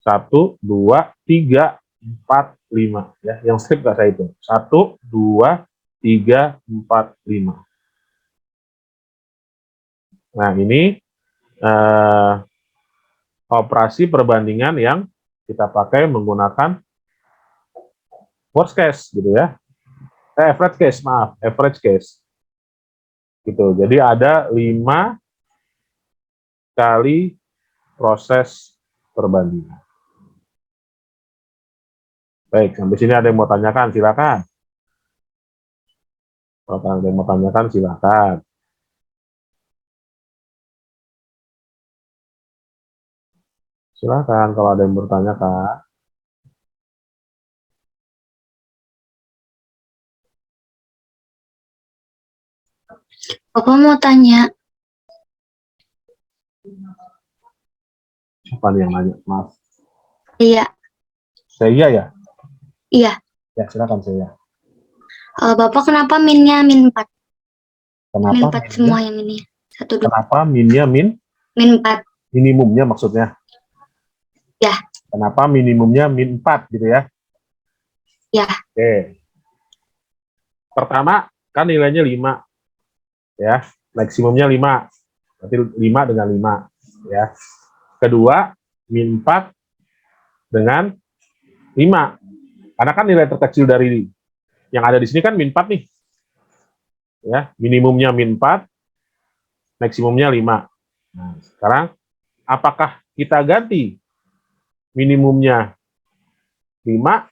1, 2, 3, 4, 5. Ya, yang strip nggak saya hitung. 1, 2, 3, 4, 5. Nah, ini operasi perbandingan yang kita pakai menggunakan worst case gitu ya. Average case, maaf, average case. Gitu. Jadi ada 5 kali proses perbandingan. Baik, sampai sini ada yang mau tanyakan, silakan. Kalau ada yang mau tanyakan, silakan. Silakan kalau ada yang bertanya, Kak. Bapak mau tanya. Siapa nih yang nanya? Maaf. Iya, Saya ya? iya. Ya, silakan saya. Bapak kenapa minnya min 4? Kenapa Min 4 minnya? semua yang ini. 1, 2. Kenapa minnya Min 4. minimumnya maksudnya? Ya. Kenapa minimumnya min 4 gitu ya? Ya. Oke. Pertama, kan nilainya 5. Ya, maksimumnya 5. Berarti 5 dengan 5. Ya. Kedua, min 4 dengan 5. Karena kan nilai terkecil dari yang ada di sini kan min 4 nih. Ya, minimumnya min 4, maksimumnya 5. Nah, sekarang apakah kita ganti minimumnya 5,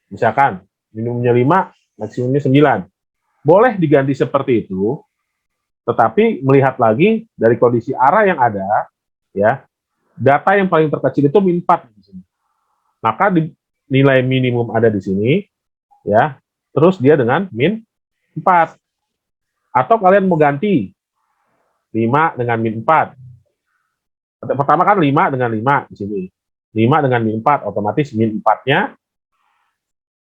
misalkan minimumnya 5, maksimumnya 9. Boleh diganti seperti itu, tetapi melihat lagi dari kondisi arah yang ada, ya, data yang paling terkecil itu min 4 di sini. Maka nilai minimum ada di sini, ya, terus dia dengan min 4. Atau kalian mau ganti 5 dengan min 4. Pertama kan 5 dengan 5 di sini. 5 dengan min 4, otomatis min 4-nya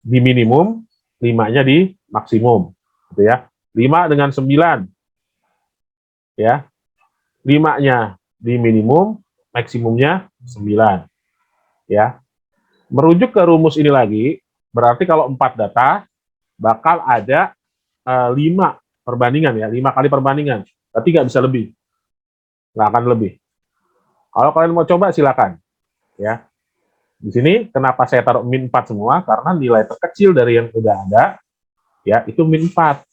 di minimum, 5-nya di maksimum. Gitu ya. 5 dengan 9. Ya. 5-nya di minimum, maksimumnya 9. Ya. Merujuk ke rumus ini lagi, berarti kalau 4 data, bakal ada 5 perbandingan ya, 5 kali perbandingan. Berarti nggak bisa lebih. Nggak akan lebih. Kalau kalian mau coba, silakan. Ya. Di sini, kenapa saya taruh min 4 semua? Karena nilai terkecil dari yang udah ada, ya, itu min 4.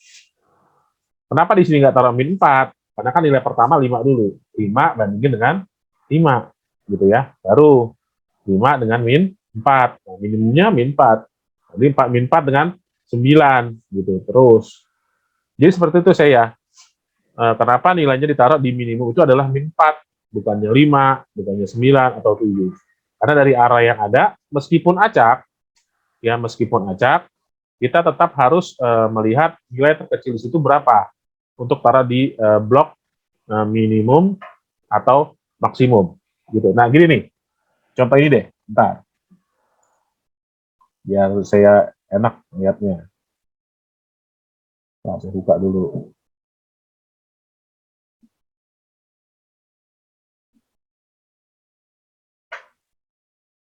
Kenapa di sini nggak taruh min 4? Karena kan nilai pertama 5 dulu. 5 bandingin dengan 5. Gitu ya. Baru 5 dengan min 4. Nah, minimumnya min 4. Jadi 4 min 4 dengan 9. Gitu. Terus. Jadi seperti itu saya. Kenapa nilainya ditaruh di minimum itu adalah min 4. Bukannya 5, bukannya 9, atau 7. Karena dari arah yang ada, meskipun acak, kita tetap harus melihat nilai terkecil di situ berapa untuk taruh di blok minimum atau maksimum. Gitu. Nah, gini nih. Contoh ini deh. Bentar. Biar saya enak lihatnya. Nah, saya buka dulu.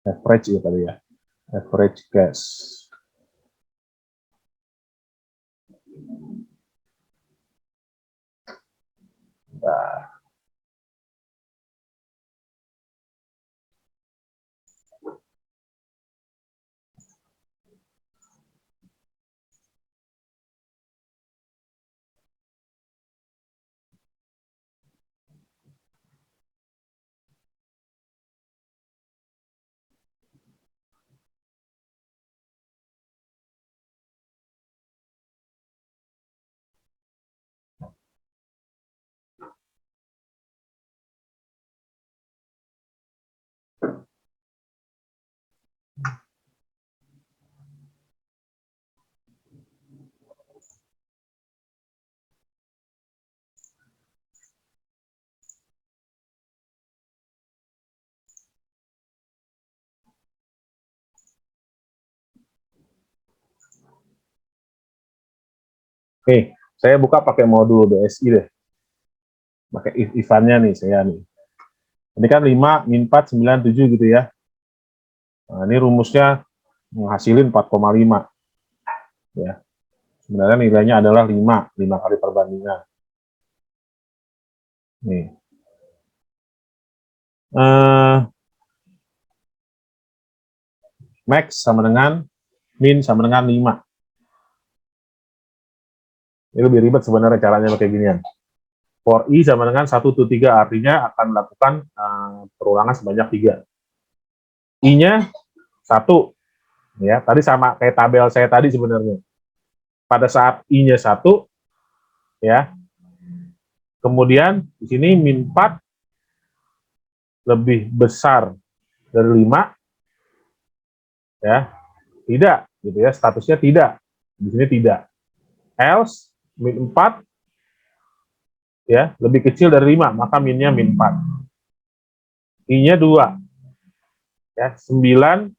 Average ya kali ya. Average gas. Nah. Oke, saya buka pakai modul BSI deh. Pakai if-ifannya nih saya nih. Ini kan 5, min 4, 9, 7 gitu ya. Nah, ini rumusnya menghasilin 4,5. Ya. Sebenarnya nilainya adalah 5 kali perbandingan. Nih. Max sama dengan min sama dengan 5. Ini lebih ribet sebenarnya caranya pakai ginian. For I sama dengan 1 to 3, artinya akan melakukan perulangan sebanyak 3. I-nya 1. Ya, tadi sama kayak tabel saya tadi sebenarnya. Pada saat I-nya 1, ya, kemudian di sini min 4 lebih besar dari 5, ya, tidak, gitu ya, statusnya tidak. Di sini tidak. Else, min 4 ya, lebih kecil dari 5, maka minnya min 4. I-nya 2. Ya, 9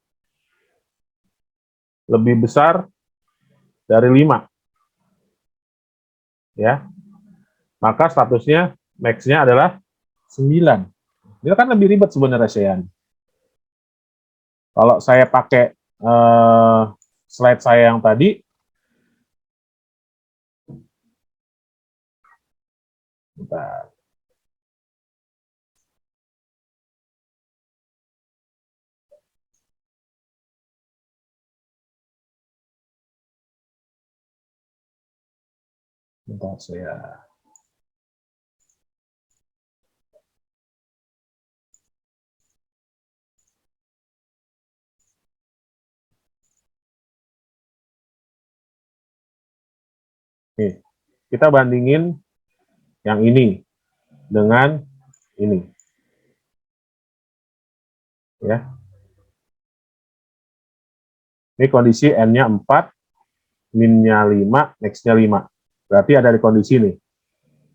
lebih besar dari 5. Ya. Maka statusnya max-nya adalah 9. Ini kan lebih ribet sebenarnya saya. Kalau saya pakai slide saya yang tadi, bentar. Bentar saya. Nih, kita bandingin yang ini dengan ini. Ya. Ini kondisi N-nya 4, min-nya 5, max-nya 5. Berarti ada di kondisi ini.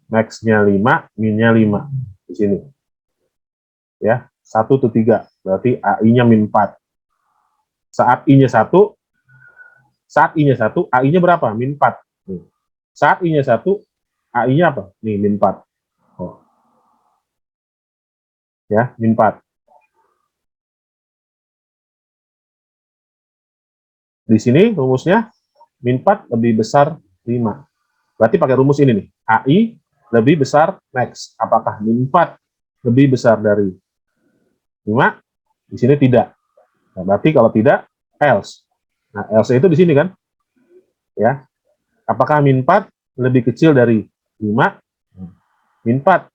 Max-nya 5, min-nya 5. Di sini. Ya, 1 to 3. Berarti AI-nya min 4. Saat I-nya 1, AI-nya berapa? Min 4. Nih. Saat I-nya 1, AI-nya apa? Nih, min 4. Oh. Ya, min 4. Di sini rumusnya min 4 lebih besar 5. Berarti pakai rumus ini nih. AI lebih besar max. Apakah min 4 lebih besar dari 5? Di sini tidak. Nah, berarti kalau tidak, else. Nah, else itu di sini kan? Ya. Apakah min 4 lebih kecil dari 5? Min 4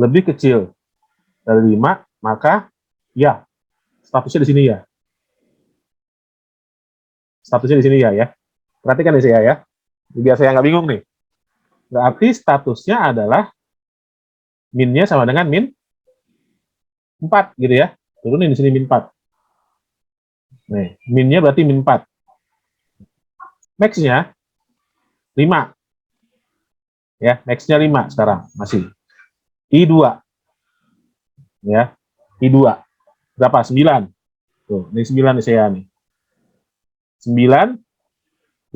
lebih kecil dari 5, maka ya. Statusnya di sini ya. Statusnya di sini ya. Perhatikan nih saya ya. Biar saya nggak bingung nih. Berarti statusnya adalah min-nya sama dengan min 4 gitu ya. Turunin di sini min 4. Nih, min-nya berarti min 4. Max-nya 5. Ya, max-nya 5 sekarang masih. I2. Ya, I2. Berapa? 9. Tuh, ini 9 nih saya nih. 9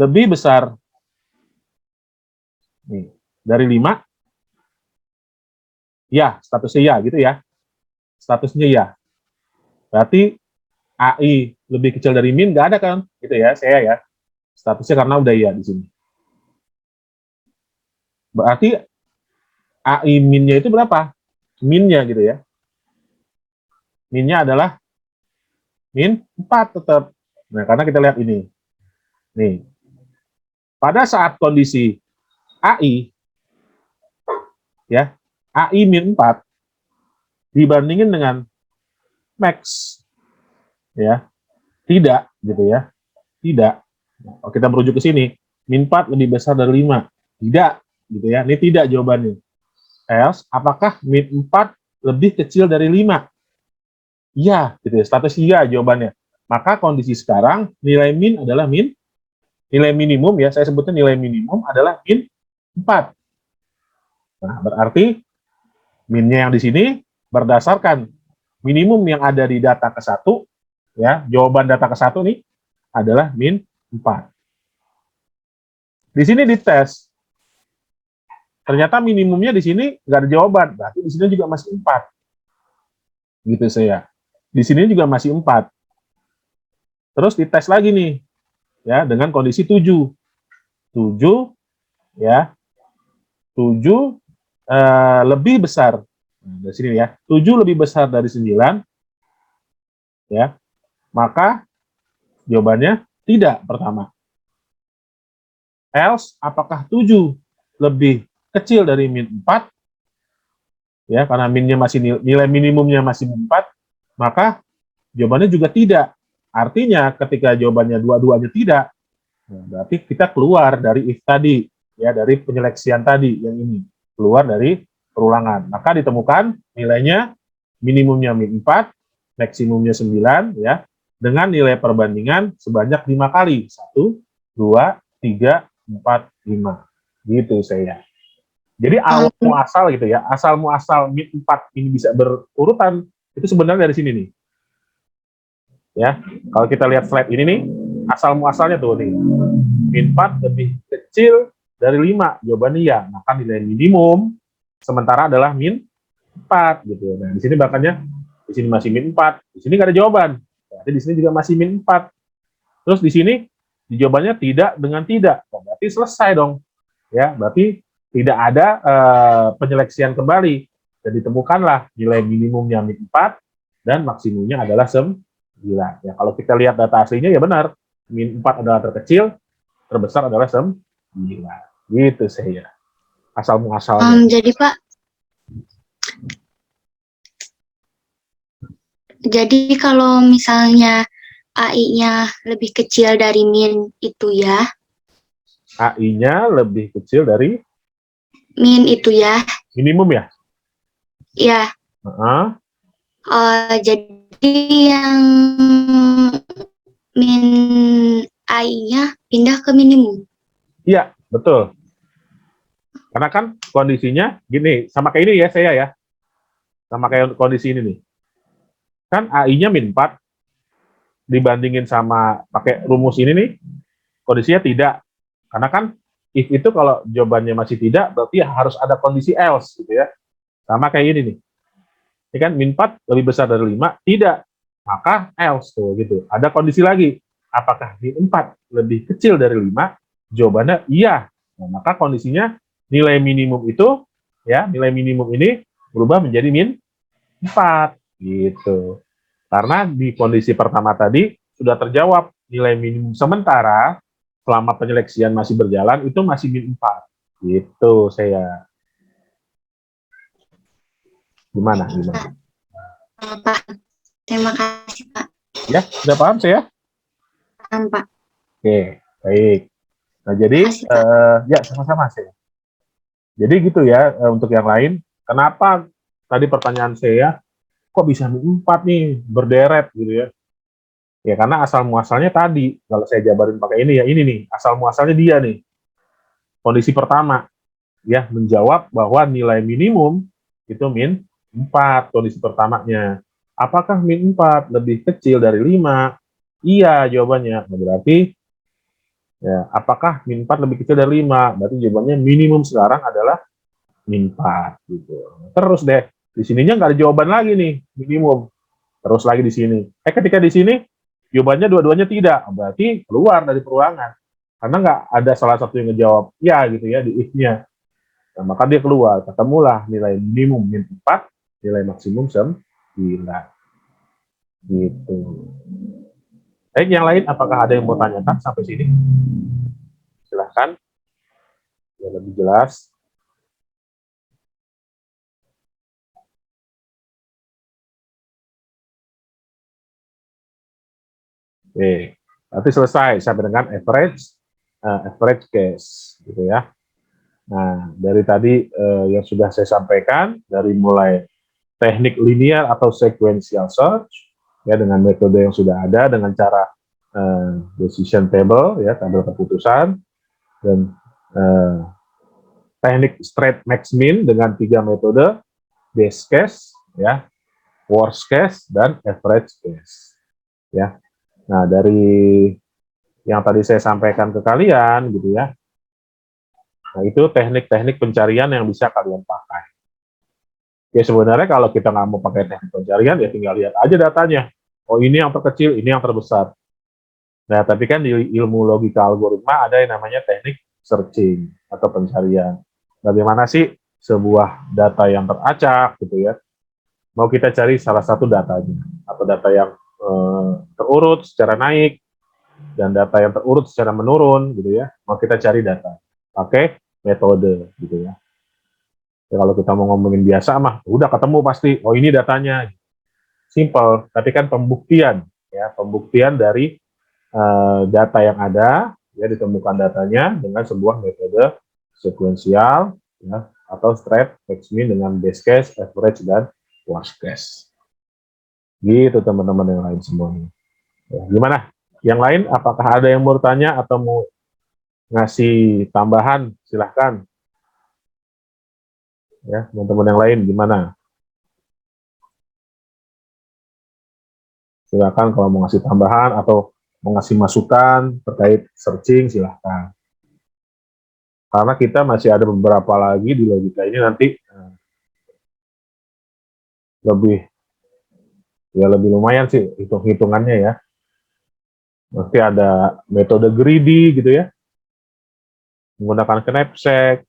lebih besar nih, dari 5. Ya, statusnya ya gitu ya. Statusnya ya. Berarti AI lebih kecil dari min nggak ada kan? Gitu ya, saya ya. Statusnya karena udah ya di sini. Berarti AI min-nya itu berapa? Min-nya gitu ya. Min-nya adalah min 4 tetap. Nah, karena kita lihat ini. Nih. Pada saat kondisi AI ya, AI min 4 dibandingin dengan max ya, tidak gitu ya. Tidak. Nah, kita merujuk ke sini, min 4 lebih besar dari 5. Tidak gitu ya. Ini tidak jawabannya. Else, apakah min 4 lebih kecil dari 5? Iya, gitu ya. Status iya jawabannya. Maka kondisi sekarang nilai min adalah nilai minimum ya, saya sebutnya nilai minimum adalah min 4. Nah, berarti minnya yang di sini berdasarkan minimum yang ada di data ke-1 ya, jawaban data ke-1 nih adalah min 4. Di sini dites. Ternyata minimumnya di sini nggak ada jawaban, berarti di sini juga masih 4. Gitu saya. Di sini juga masih 4. Terus dites lagi nih, ya, dengan kondisi 7. 7, ya, 7 lebih besar. Nah, dari sini ya, 7 lebih besar dari 9, ya, maka jawabannya tidak pertama. Else, apakah 7 lebih kecil dari min 4? Ya, karena minnya masih nilai minimumnya masih 4, maka jawabannya juga tidak. Artinya ketika jawabannya dua-duanya tidak, nah, berarti kita keluar dari if tadi, ya, dari penyeleksian tadi yang ini, keluar dari perulangan. Maka ditemukan nilainya minimumnya min 4, maksimumnya 9, ya, dengan nilai perbandingan sebanyak 5 kali. 1, 2, 3, 4, 5. Gitu saya. Jadi awal muasal gitu ya, asal muasal min 4 ini bisa berurutan, itu sebenarnya dari sini nih. Ya, kalau kita lihat slide ini nih, asal muasalnya tuh nih, min 4 lebih kecil dari 5, jawabannya ya, maka nilai minimum sementara adalah min 4 gitu. Nah, di sini bahkannya di sini masih min 4, di sini nggak ada jawaban. Berarti di sini juga masih min 4. Terus di sini di jawabannya tidak dengan tidak. Oh, berarti selesai dong. Ya, berarti tidak ada penyeleksian kembali dan ditemukanlah nilai minimumnya min 4 dan maksimumnya adalah 9. Ya, kalau kita lihat data aslinya ya benar, min 4 adalah terkecil, terbesar adalah 9. Gitu saya. Asal muasalnya. Jadi Pak, jadi kalau misalnya AI-nya lebih kecil dari min itu ya, AI-nya lebih kecil dari min itu ya, minimum ya? ya. Jadi yang min AI-nya pindah ke minimum. Iya, betul. Karena kan kondisinya gini, sama kayak ini ya saya ya. Sama kayak kondisi ini nih. Kan AI-nya min 4 dibandingin sama pakai rumus ini nih, kondisinya tidak. Karena kan if itu kalau jawabannya masih tidak, berarti harus ada kondisi else gitu ya. Sama kayak ini nih. Ini kan min 4 lebih besar dari 5, tidak. Maka else tuh gitu. Ada kondisi lagi. Apakah min 4 lebih kecil dari 5? Jawabannya iya. Nah, maka kondisinya nilai minimum itu ya, nilai minimum ini berubah menjadi min 4 gitu. Karena di kondisi pertama tadi sudah terjawab nilai minimum sementara selama penyeleksian masih berjalan itu masih min 4. Gitu saya. Gimana? Pak, terima kasih Pak. Ya, sudah paham saya? Paham Pak. Oke, baik. Nah, jadi ya sama-sama saya. Jadi gitu ya untuk yang lain. Kenapa tadi pertanyaan saya kok bisa min 4 nih berderet gitu ya? Ya karena asal muasalnya tadi, kalau saya jabarin pakai ini ya, ini nih, asal muasalnya dia nih. Kondisi pertama, ya menjawab bahwa nilai minimum itu min 4, kondisi pertamanya. Apakah min 4 lebih kecil dari 5? Iya jawabannya. Nah, berarti, ya, apakah min 4 lebih kecil dari 5? Berarti jawabannya minimum sekarang adalah min 4. Gitu. Terus deh, di sininya nggak ada jawaban lagi nih, minimum. Terus lagi di sini. Ketika di sini, jawabannya dua-duanya tidak, berarti keluar dari peruangan. Karena nggak ada salah satu yang ngejawab ya gitu ya di if-nya. Nah, maka dia keluar, ketemulah nilai minimum min 4, nilai maksimum 9. Gitu. Baik, yang lain apakah ada yang mau tanyakan sampai sini? Silahkan. Ya lebih jelas. Oke, berarti selesai sampai dengan average case, gitu ya. Nah, dari tadi yang sudah saya sampaikan, dari mulai teknik linear atau sequential search, ya dengan metode yang sudah ada, dengan cara decision table, ya tabel keputusan, dan teknik straight max min dengan 3 metode, base case, ya, worst case, dan average case, ya. Nah, dari yang tadi saya sampaikan ke kalian, gitu ya, nah itu teknik-teknik pencarian yang bisa kalian pakai. Ya sebenarnya kalau kita nggak mau pakai teknik pencarian, ya tinggal lihat aja datanya. Oh ini yang terkecil, ini yang terbesar. Nah tapi kan di ilmu logika algoritma ada yang namanya teknik searching atau pencarian. Bagaimana sih sebuah data yang teracak, gitu ya? Mau kita cari salah satu datanya, atau data yang terurut secara naik, dan data yang terurut secara menurun, gitu ya. Mau kita cari data, pakai metode, gitu ya. Ya, kalau kita mau ngomongin biasa mah, udah ketemu pasti, oh ini datanya. Simple, tapi kan pembuktian, ya pembuktian dari data yang ada, ya ditemukan datanya dengan sebuah metode sekuensial, ya, atau straight max min dengan base case, average, dan worst case. Gitu teman-teman yang lain semuanya. Ya, gimana? Yang lain, apakah ada yang mau tanya atau mau ngasih tambahan? Silahkan. Ya, teman-teman yang lain gimana? Silakan kalau mau ngasih tambahan atau mau ngasih masukan terkait searching, silahkan. Karena kita masih ada beberapa lagi di logika ini nanti lebih lebih lumayan sih hitung-hitungannya ya. Nanti ada metode greedy gitu ya, menggunakan knapsack.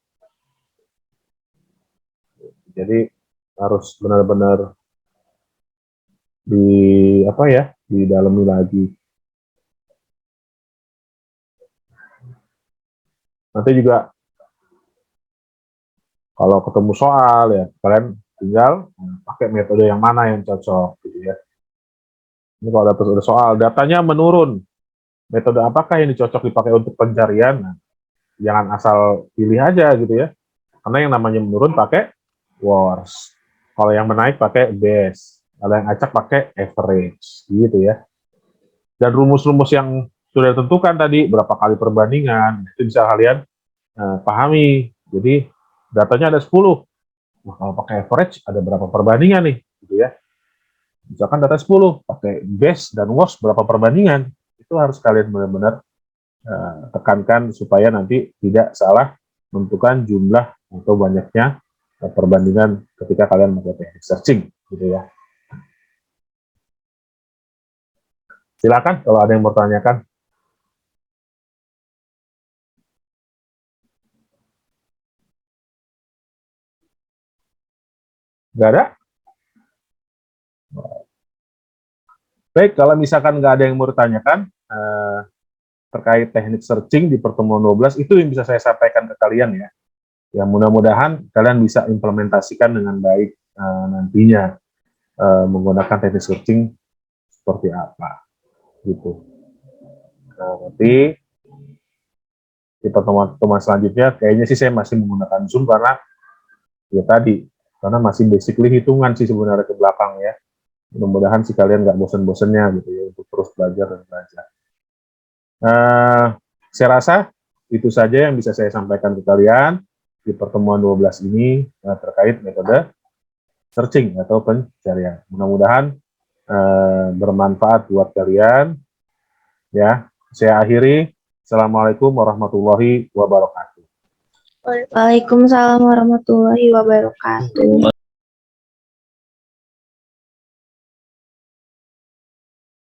Jadi harus benar-benar didalami lagi. Nanti juga kalau ketemu soal ya kalian tinggal pakai metode yang mana yang cocok gitu ya. Ini kalau ada soal datanya menurun, metode apakah yang cocok dipakai untuk pencarian? Nah, jangan asal pilih aja gitu ya. Karena yang namanya menurun pakai worst. Kalau yang menaik pakai best. Kalau yang acak pakai average gitu ya. Dan rumus-rumus yang sudah ditentukan tadi berapa kali perbandingan itu bisa kalian pahami. Jadi datanya ada 10. Nah, kalau pakai average ada berapa perbandingan nih gitu ya. Misalkan data 10 pakai best dan worst berapa perbandingan. Itu harus kalian benar-benar tekankan supaya nanti tidak salah menentukan jumlah atau banyaknya perbandingan ketika kalian melakukan teknik searching gitu ya. Silakan kalau ada yang mau tanyakan. Nggak ada? Baik, kalau misalkan nggak ada yang mau ditanyakan terkait teknik searching di pertemuan 12, itu yang bisa saya sampaikan ke kalian ya. Ya mudah-mudahan kalian bisa implementasikan dengan baik nantinya menggunakan teknik searching seperti apa gitu. Nah, nanti di pertemuan selanjutnya kayaknya sih saya masih menggunakan Zoom karena ya tadi karena masih basically hitungan sih sebenarnya ke belakang ya. Mudah-mudahan sih kalian nggak bosen-bosennya gitu ya untuk terus belajar dan belajar. Saya rasa itu saja yang bisa saya sampaikan ke kalian di pertemuan 12 ini terkait metode searching atau pencarian. Mudah-mudahan bermanfaat buat kalian. Ya, saya akhiri. Assalamualaikum warahmatullahi wabarakatuh. Waalaikumsalam warahmatullahi wabarakatuh.